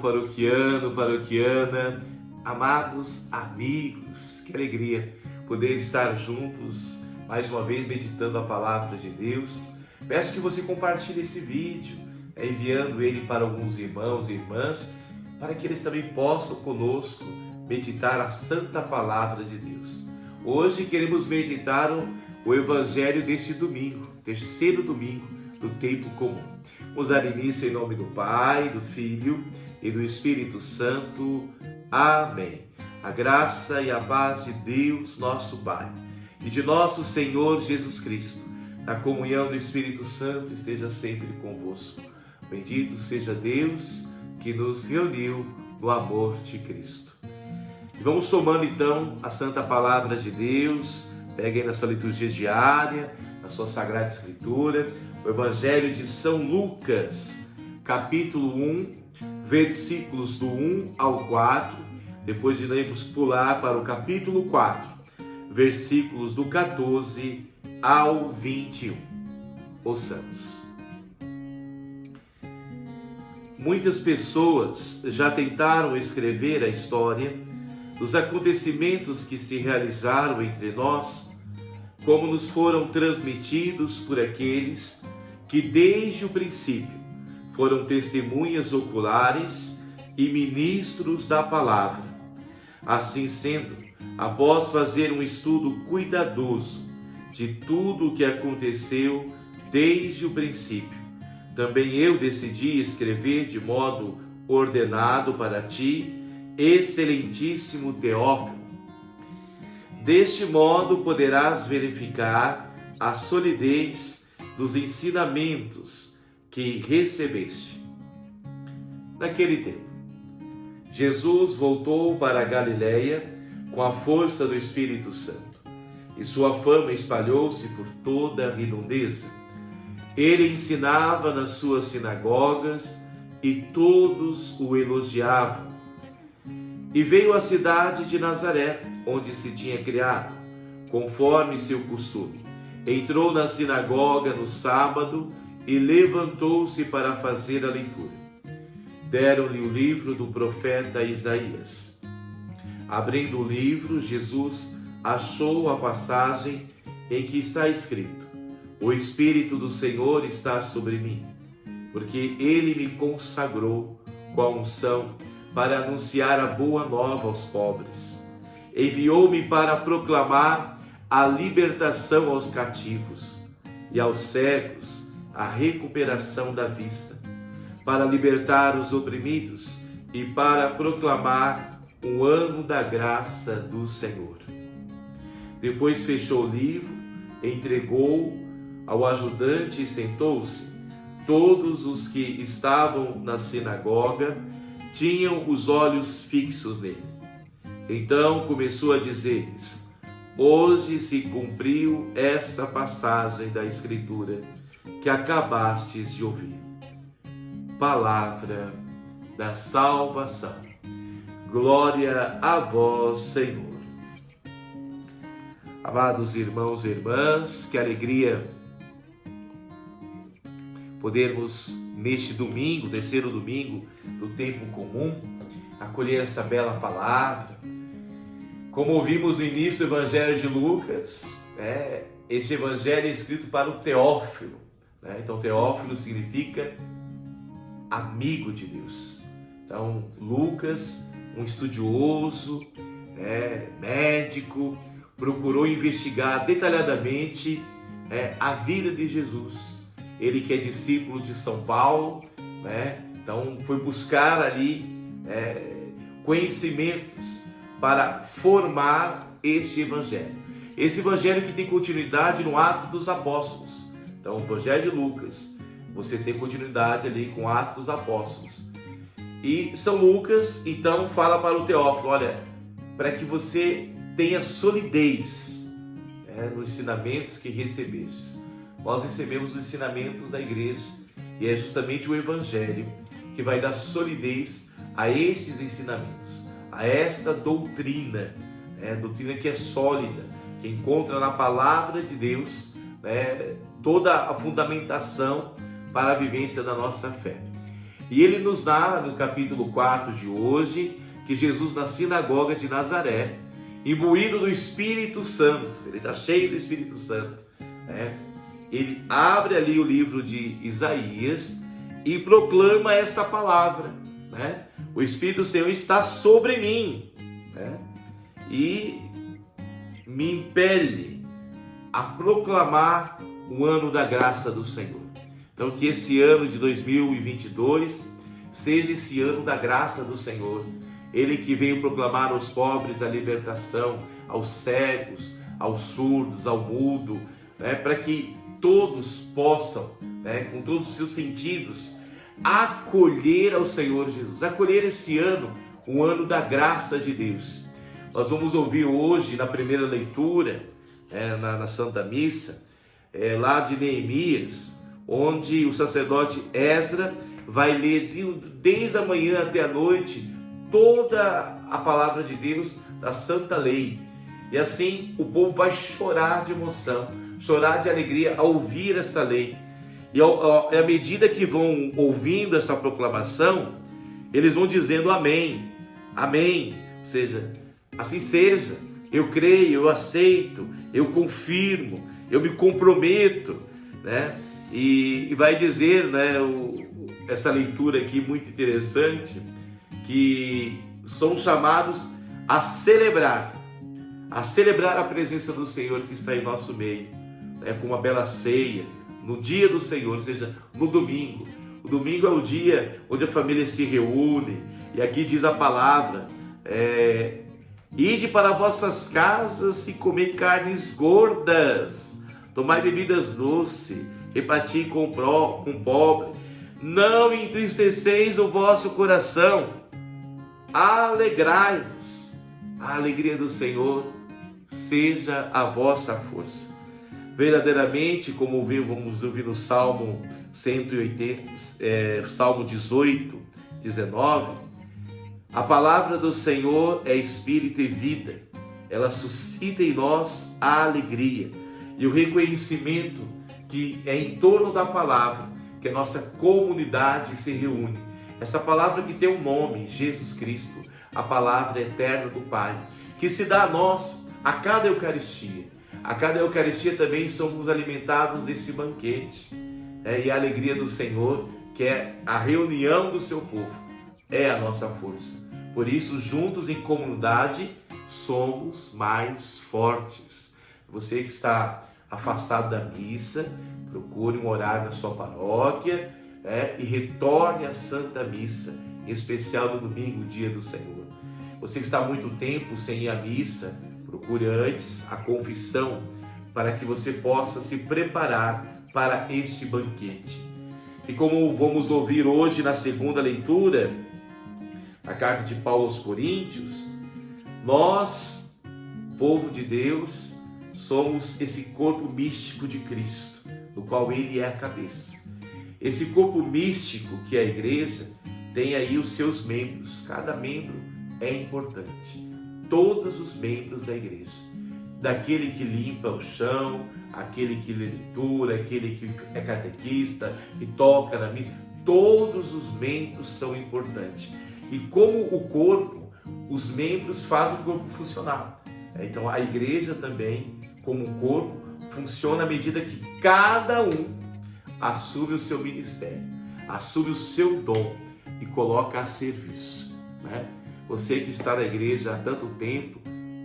paroquiano, paroquiana, amados amigos, que alegria poder estar juntos mais uma vez meditando a palavra de Deus. Peço que você compartilhe esse vídeo, enviando ele para alguns irmãos e irmãs, para que eles também possam conosco meditar a santa palavra de Deus. Hoje queremos meditar o evangelho deste domingo, terceiro domingo do tempo comum. Vamos dar início em nome do Pai, do Filho e do Espírito Santo. Amém. A graça e a paz de Deus, nosso Pai, e de nosso Senhor Jesus Cristo, a comunhão do Espírito Santo esteja sempre convosco. Bendito seja Deus que nos reuniu no amor de Cristo. E vamos tomando então a santa palavra de Deus. Pegue aí na sua liturgia diária, na sua Sagrada Escritura, o Evangelho de São Lucas, capítulo 1, versículos do 1 ao 4. Depois iremos pular para o capítulo 4, versículos do 14 ao 21. Ouçamos. Muitas pessoas já tentaram escrever a história dos acontecimentos que se realizaram entre nós, como nos foram transmitidos por aqueles que desde o princípio foram testemunhas oculares e ministros da palavra. Assim sendo, após fazer um estudo cuidadoso de tudo o que aconteceu desde o princípio, também eu decidi escrever de modo ordenado para ti, excelentíssimo Teófilo. Deste modo poderás verificar a solidez dos ensinamentos que recebeste. Naquele tempo, Jesus voltou para a Galiléia com a força do Espírito Santo, e sua fama espalhou-se por toda a redondeza. Ele ensinava nas suas sinagogas e todos o elogiavam. E veio à cidade de Nazaré, onde se tinha criado, conforme seu costume. Entrou na sinagoga no sábado e levantou-se para fazer a leitura. Deram-lhe o livro do profeta Isaías. Abrindo o livro, Jesus achou a passagem em que está escrito: O Espírito do Senhor está sobre mim, porque Ele me consagrou com a unção para anunciar a boa nova aos pobres. Enviou-me para proclamar a libertação aos cativos e aos cegos a recuperação da vista, para libertar os oprimidos e para proclamar o ano da graça do Senhor. Depois fechou o livro, entregou ao ajudante e sentou-se. Todos os que estavam na sinagoga tinham os olhos fixos nele. Então começou a dizer-lhes: Hoje se cumpriu esta passagem da Escritura que acabastes de ouvir. Palavra da salvação. Glória a vós, Senhor. Amados irmãos e irmãs, que alegria podermos, neste domingo, terceiro domingo do tempo comum, acolher essa bela palavra. Como ouvimos no início do Evangelho de Lucas, este Evangelho é escrito para o Teófilo. Então, Teófilo significa amigo de Deus. Então, Lucas, um estudioso, médico, procurou investigar detalhadamente a vida de Jesus. Ele que é discípulo de São Paulo, então foi buscar ali conhecimentos para formar este evangelho. Esse evangelho que tem continuidade no Atos dos Apóstolos. Então, o Evangelho de Lucas, você tem continuidade ali com Atos dos Apóstolos. E São Lucas, então, fala para o Teófilo: olha, para que você tenha solidez nos ensinamentos que recebestes. Nós recebemos os ensinamentos da igreja e é justamente o Evangelho que vai dar solidez a estes ensinamentos, a esta doutrina, doutrina que é sólida, que encontra na palavra de Deus toda a fundamentação para a vivência da nossa fé. E ele nos dá, no capítulo 4 de hoje, que Jesus na sinagoga de Nazaré, imbuído do Espírito Santo, ele está cheio do Espírito Santo, né? Ele abre ali o livro de Isaías e proclama essa palavra, né? O Espírito do Senhor está sobre mim, né? E me impele a proclamar o ano da graça do Senhor. Então, que esse ano de 2022 seja esse ano da graça do Senhor. Ele que veio proclamar aos pobres a libertação, aos cegos, aos surdos, ao mudo, né, para que todos possam, né, com todos os seus sentidos, acolher ao Senhor Jesus, acolher esse ano, o ano da graça de Deus. Nós vamos ouvir hoje, na primeira leitura, na Santa Missa, lá de Neemias, onde o sacerdote Esdra vai ler desde a manhã até a noite toda a palavra de Deus da Santa Lei. E assim o povo vai chorar de emoção, chorar de alegria ao ouvir esta lei. E à medida que vão ouvindo essa proclamação, eles vão dizendo amém, amém. Ou seja, assim seja, eu creio, eu aceito, eu confirmo, eu me comprometo, né? E vai dizer, né, essa leitura aqui muito interessante, que somos chamados a celebrar a presença do Senhor que está em nosso meio, né, com uma bela ceia, no dia do Senhor, ou seja, no domingo. O domingo é o dia onde a família se reúne, e aqui diz a palavra, ide para vossas casas e comei carnes gordas, tomai bebidas doces, reparti com o pobre, não entristeceis o vosso coração, alegrai-vos, a alegria do Senhor seja a vossa força. Verdadeiramente, como vamos ouvir no Salmo 180, Salmo 18, 19, a palavra do Senhor é espírito e vida, ela suscita em nós a alegria e o reconhecimento que é em torno da palavra que a nossa comunidade se reúne. Essa palavra que tem um nome, Jesus Cristo, a palavra eterna do Pai, que se dá a nós a cada Eucaristia. A cada Eucaristia também somos alimentados desse banquete. E a alegria do Senhor, que é a reunião do seu povo, é a nossa força. Por isso, juntos em comunidade, somos mais fortes. Você que está afastado da missa, procure um horário na sua paróquia, e retorne à Santa Missa, em especial no domingo, dia do Senhor. Você que está há muito tempo sem ir à missa, procure antes a confissão, para que você possa se preparar para este banquete. E como vamos ouvir hoje na segunda leitura, a carta de Paulo aos Coríntios, nós, povo de Deus, somos esse corpo místico de Cristo, do qual Ele é a cabeça. Esse corpo místico que é a igreja tem aí os seus membros, cada membro é importante. Todos os membros da igreja, daquele que limpa o chão, aquele que lê leitura, aquele que é catequista, que toca na missa, todos os membros são importantes. E como o corpo, os membros fazem o corpo funcionar. Então a igreja também, como um corpo, funciona à medida que cada um assume o seu ministério, assume o seu dom e coloca a serviço, né? Você que está na igreja há tanto tempo,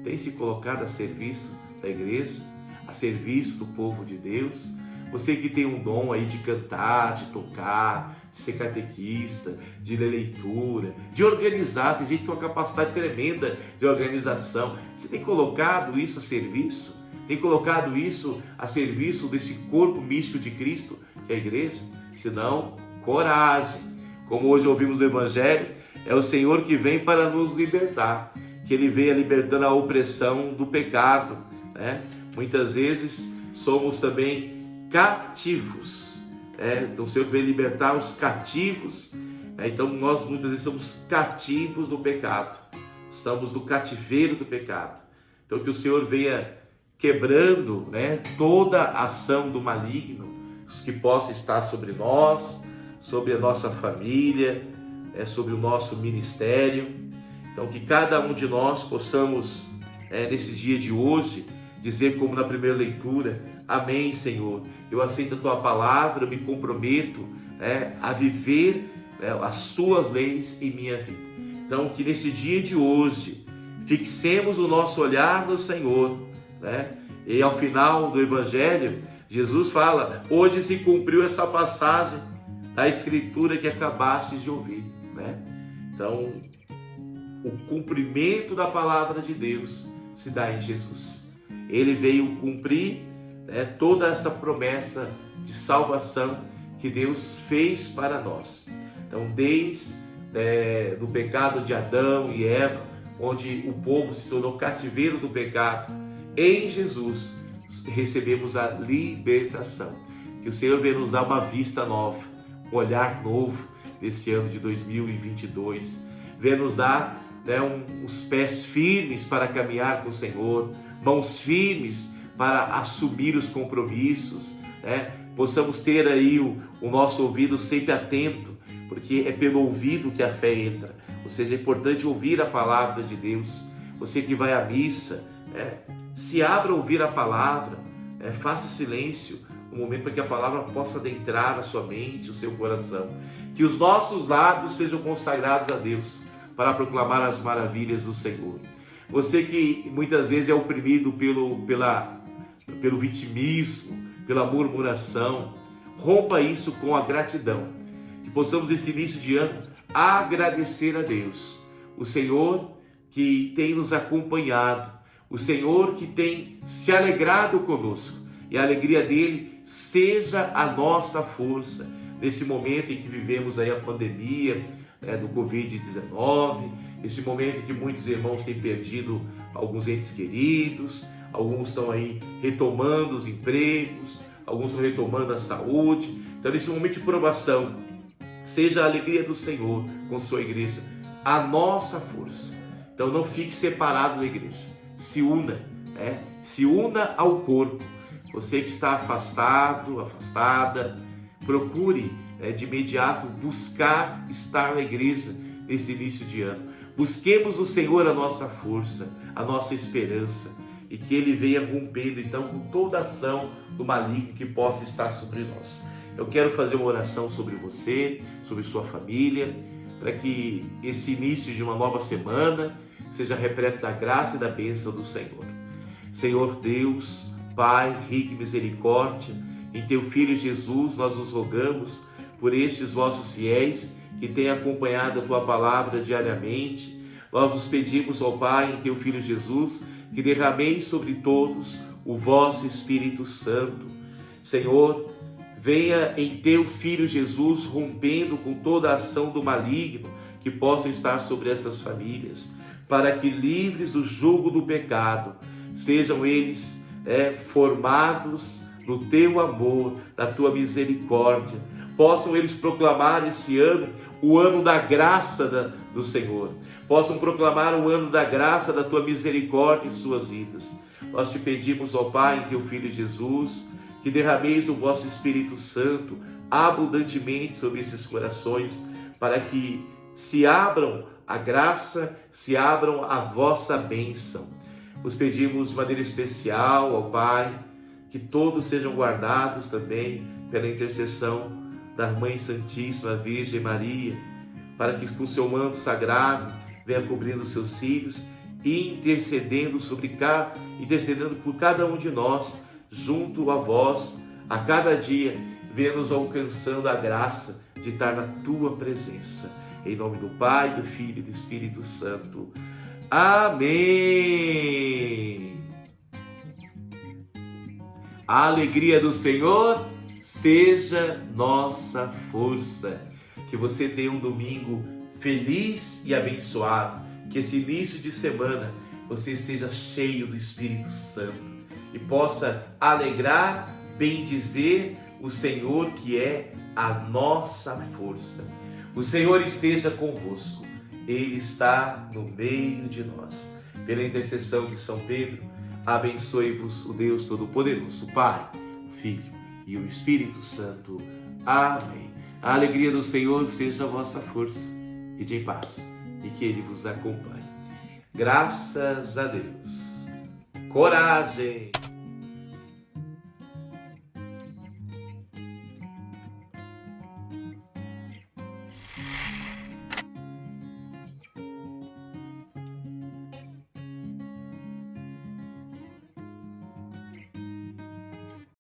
tem se colocado a serviço da igreja, a serviço do povo de Deus? Você que tem um dom aí de cantar, de tocar, de ser catequista, de ler leitura, de organizar, tem gente que tem uma capacidade tremenda de organização. Você tem colocado isso a serviço? Tem colocado isso a serviço desse corpo místico de Cristo, que é a igreja? Se não, coragem. Como hoje ouvimos no Evangelho, é o Senhor que vem para nos libertar, que Ele venha libertando a opressão do pecado, né? Muitas vezes somos também cativos, então o Senhor vem libertar os cativos, então nós muitas vezes somos cativos do pecado, estamos no cativeiro do pecado. Então que o Senhor venha quebrando, toda a ação do maligno que possa estar sobre nós, sobre a nossa família, sobre o nosso ministério. Então, que cada um de nós possamos, nesse dia de hoje, dizer como na primeira leitura: amém, Senhor, eu aceito a tua palavra, eu me comprometo a viver as tuas leis em minha vida. Então, que nesse dia de hoje fixemos o nosso olhar no Senhor, E ao final do Evangelho, Jesus fala: hoje se cumpriu essa passagem da Escritura que acabaste de ouvir, Então, o cumprimento da palavra de Deus se dá em Jesus. Ele veio cumprir toda essa promessa de salvação que Deus fez para nós. Então, desde do pecado de Adão e Eva, onde o povo se tornou cativeiro do pecado, em Jesus recebemos a libertação. Que o Senhor venha nos dar uma vista nova, um olhar novo desse ano de 2022. Venha nos dar os pés firmes para caminhar com o Senhor, mãos firmes para assumir os compromissos, Possamos ter aí o nosso ouvido sempre atento, porque é pelo ouvido que a fé entra. Ou seja, é importante ouvir a palavra de Deus. Você que vai à missa, se abra a ouvir a palavra, faça silêncio um momento para que a palavra possa adentrar a sua mente, o seu coração. Que os nossos lábios sejam consagrados a Deus para proclamar as maravilhas do Senhor. Você que muitas vezes é oprimido pelo vitimismo, pela murmuração, rompa isso com a gratidão. Que possamos nesse início de ano agradecer a Deus, o Senhor que tem nos acompanhado, o Senhor que tem se alegrado conosco, e a alegria dele seja a nossa força nesse momento em que vivemos aí a pandemia do Covid-19, esse momento em que muitos irmãos têm perdido alguns entes queridos, alguns estão aí retomando os empregos, alguns estão retomando a saúde. Então, nesse momento de provação, seja a alegria do Senhor com sua igreja a nossa força. Então, não fique separado da igreja, se una, se una ao corpo. Você que está afastado, afastada, procure de imediato buscar estar na igreja nesse início de ano. Busquemos no Senhor a nossa força, a nossa esperança, e que Ele venha rompendo então com toda ação do maligno que possa estar sobre nós. Eu quero fazer uma oração sobre você, sobre sua família, para que esse início de uma nova semana seja repleto da graça e da bênção do Senhor. Senhor Deus, Pai, rico em misericórdia, em Teu Filho Jesus, nós nos rogamos por estes vossos fiéis que têm acompanhado a Tua palavra diariamente. Nós nos pedimos, ó Pai, em Teu Filho Jesus, que derrameis sobre todos o vosso Espírito Santo. Senhor, venha em Teu Filho Jesus rompendo com toda a ação do maligno que possa estar sobre essas famílias, para que livres do jugo do pecado, sejam eles formados no Teu amor, na Tua misericórdia. Possam eles proclamar esse ano o ano da graça do Senhor. Possam proclamar o ano da graça da Tua misericórdia em suas vidas. Nós te pedimos, ó Pai, em Teu Filho Jesus, que derrameis o vosso Espírito Santo abundantemente sobre esses corações, para que se abram a graça, se abram a vossa bênção. Os pedimos de maneira especial, ó Pai, que todos sejam guardados também pela intercessão da Mãe Santíssima Virgem Maria, para que com seu manto sagrado venha cobrindo os seus filhos e intercedendo por cada um de nós, junto a vós, a cada dia, venha nos alcançando a graça de estar na Tua presença. Em nome do Pai, do Filho e do Espírito Santo. Amém. A alegria do Senhor seja nossa força. Que você tenha um domingo feliz e abençoado. Que esse início de semana você seja cheio do Espírito Santo e possa alegrar, bendizer o Senhor, que é a nossa força. O Senhor esteja convosco. Ele está no meio de nós. Pela intercessão de São Pedro, abençoe-vos o Deus Todo-Poderoso, o Pai, o Filho e o Espírito Santo. Amém. A alegria do Senhor seja a vossa força. Ide em paz e que Ele vos acompanhe. Graças a Deus. Coragem!